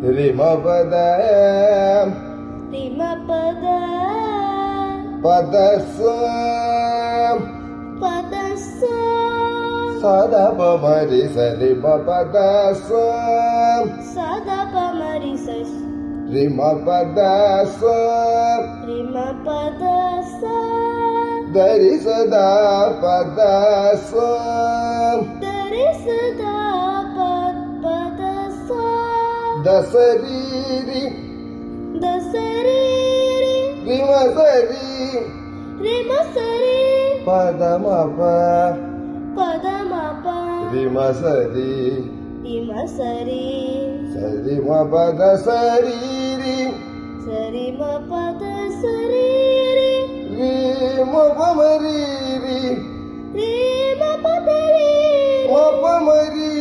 ரிம பத ரிம பத பதச பதச சத பமரி சரி பதச சத பமரி சஸ் ரிம பதச ரிம பதச தரி சதா பதச தரி சதா பதச தசரீரி தசரீரி ரிமசரி ரிமசரி பதமப பதமப ரிமசரி ரிமசரி சரிம பத சரீரி சரிம பத சரீரி ரீம பமரீரி ரிம பதரி மபமரி